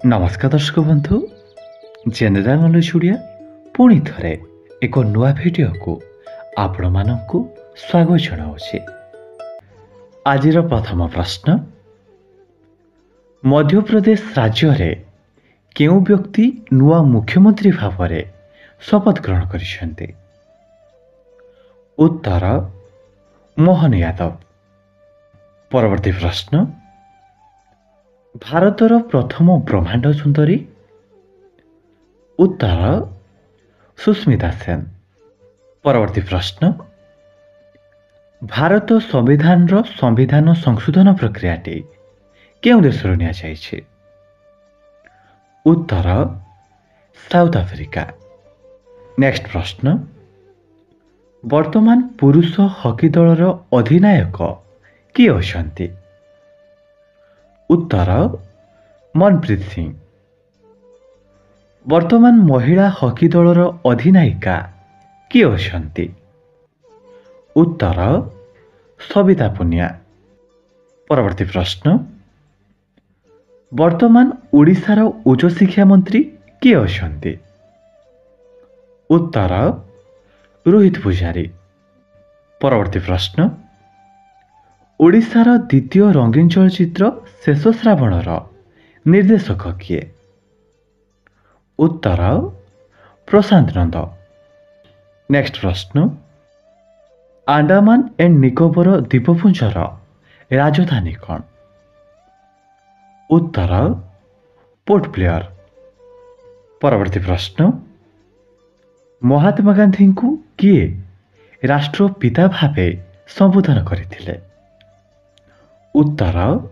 नमस्कार दर्शक बंधु जेनेराल नॉलेज ओडिया पुणी थरे एक नुआ वीडियो को आपण मानकु स्वागत जनाऊे। आज प्रथम प्रश्न, मध्य प्रदेश राज्य रे केउ व्यक्ति नुआ मुख्यमंत्री भाव में शपथ ग्रहण करिसेंते? उत्तर मोहन यादव। परवर्ती प्रश्न, भारतर प्रथम ब्रह्मांड सुंदरी? उत्तर सुस्मिता सेन। परवर्ती प्रश्न, भारत संविधान संविधान संशोधन प्रक्रियाटी केउं देशरू निया जाइछे? उत्तर साउथ आफ्रिका। नेक्स्ट प्रश्न, वर्तमान पुरुष हॉकी दलर अधिनायक किए अछंती? उत्तर मनप्रीत सिंह। वर्तमान महिला हॉकी दलर अधिनायिका किए अछंती? उत्तर सविता पुनिया। परवर्ती प्रश्न, वर्तमान ओडिशार उच्च शिक्षा मंत्री किए अछंती? उत्तर रोहित पुजारी। परवर्ती प्रश्न, ओडिशार द्वितीय रंगीन चलचित्र शेष श्रावणर निर्देशक किए? उत्तर प्रशांत नंद। नेक्स्ट प्रश्न, आंडामान एंड निकोबर द्वीपपुंजर राजधानी कौन? उत्तर पोर्ट ब्लेयर। परवर्ती प्रश्न, महात्मा गांधी को किए राष्ट्रपिता भावे संबोधन करथिले? उत्तर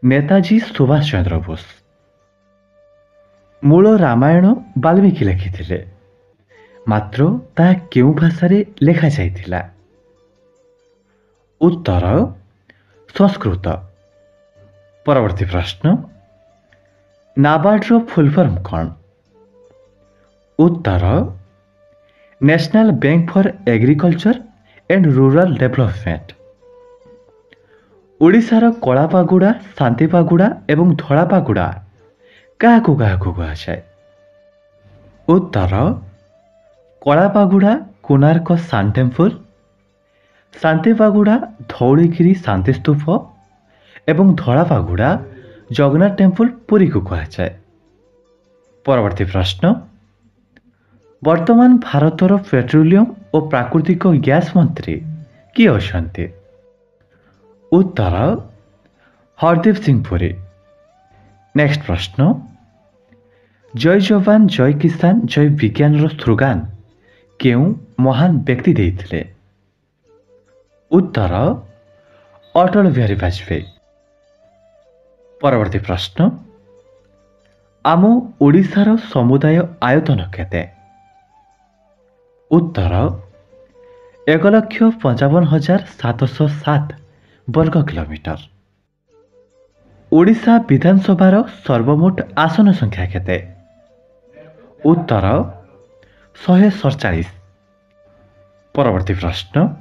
नेताजी सुभाष चंद्र बोस। मूल रामायण वाल्मीकि लिखिथिले, मात्र ता केउ भाषा रे लेखा जाइथिला? उत्तर संस्कृत। परवर्ती प्रश्न, नाबार्ड रो फुल फॉर्म कौन? उत्तर national bank for agriculture and rural development. ओडिशार कलापागुड़ा, शांतिपागुड़ा एवं धलापागुड़ा क्या कहुए? उत्तर कलापागुड़ा कोणार्क सान टेम्पल, शांतिपागुड़ा धौलीगिरी शांति स्तूप एवं धलापागुड़ा जगन्नाथ टेम्पल पुरी को कहुए। परवर्ती प्रश्न, वर्तमान भारतर पेट्रोलियम और प्राकृतिक गैस मंत्री किए अछंती? उत्तर हरदीप सिंह पुरी। नेक्स्ट प्रश्न, जय जवान जय किसान जय विज्ञान स्लोगान केउ महान व्यक्ति देइथिले? उत्तर अटल बिहारी वाजपेयी। परवर्ती प्रश्न, आम ओडिशार समुदाय आयतन केते? उत्तर 1,55,707 वर्ग किलोमीटर। ओडिशा विधानसभार सर्वमोट आसन संख्या केते? उत्तर 147। परवर्ती प्रश्न,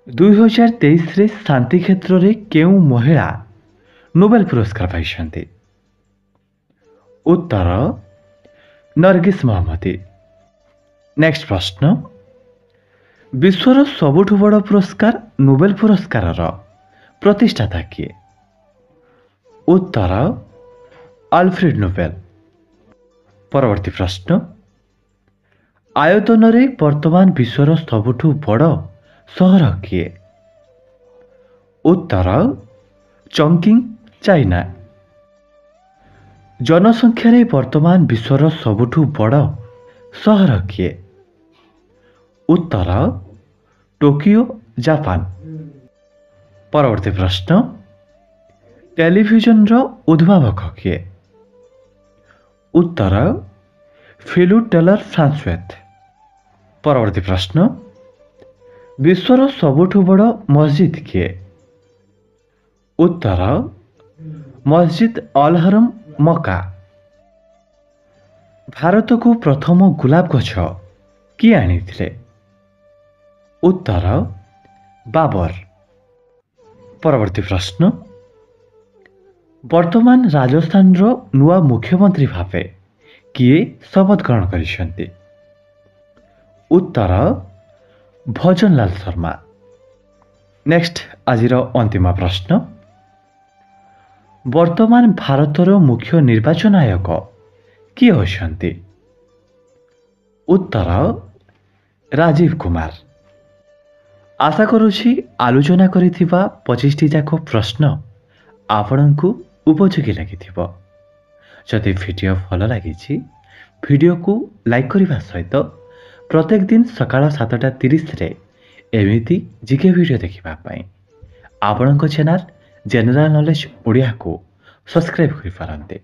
2023 रे शांति क्षेत्र रे केउ महिला नोबेल पुरस्कार पाइछंती? उत्तर नरगिस मोहम्मदी। नेक्स्ट प्रश्न, विश्वर सबुठु बड़ पुरस्कार नोबेल पुरस्कार प्रतिष्ठाता किए? उत्तर आल्फ्रेड नोबेल। परवर्ती प्रश्न, आयतन रे वर्तमान विश्वर सबुठु बड़ सहर किए? उत्तर चंकिंग चाइना। जनसंख्या रे वर्तमान विश्वर सबुठु बड़ सहर किए? उत्तर टोकियो जापान। परवर्ती प्रश्न, टेलीविजन उद्भावक किए? उत्तर फिलू टेलर फ्रांसवेथ। परवर्ती प्रश्न, विश्वर सबुठु बड़ मस्जिद किए? उत्तर मस्जिद अल हरम मक्का। भारत को प्रथम गुलाब गछ किए आनिथिले? उत्तर बाबर। परवर्ती प्रश्न, ବର୍ତ୍ତମାନ ରାଜସ୍ଥାନର ନୂଆ ମୁଖ୍ୟମନ୍ତ୍ରୀ ଭାବେ କିଏ ଶପଥ ଗ୍ରହଣ କରିଛନ୍ତି? ଉତ୍ତର ଭଜନଲାଲ ଶର୍ମା। ନେକ୍ସଟ ଆଜିର ଅନ୍ତିମ ପ୍ରଶ୍ନ। ବର୍ତ୍ତମାନ ଭାରତର ମୁଖ୍ୟ ନିର୍ବାଚନ ଆୟୋଗ କିଏ ଅଛନ୍ତି? ଉତ୍ତର ରାଜୀବ କୁମାର। ଆଶା କରୁଛି ଆଲୋଚନା କରିଥିବା 25ଟି ଯାକ ପ୍ରଶ୍ନ ଆପଣଙ୍କୁ ଉପଯୋଗୀ ଲାଗିଥିବ। ଯଦି ଭିଡ଼ିଓ ଭଲ ଲାଗିଛି ଭିଡ଼ିଓକୁ ଲାଇକ୍ କରିବା ସହିତ ପ୍ରତ୍ୟେକ ଦିନ ସକାଳ 7:30ରେ ଏମିତି ଜିକେ ଭିଡ଼ିଓ ଦେଖିବା ପାଇଁ ଆପଣଙ୍କ ଚ୍ୟାନେଲ ଜେନେରାଲ ନଲେଜ ଓଡ଼ିଆକୁ ସବସ୍କ୍ରାଇବ୍ କରିପାରନ୍ତି।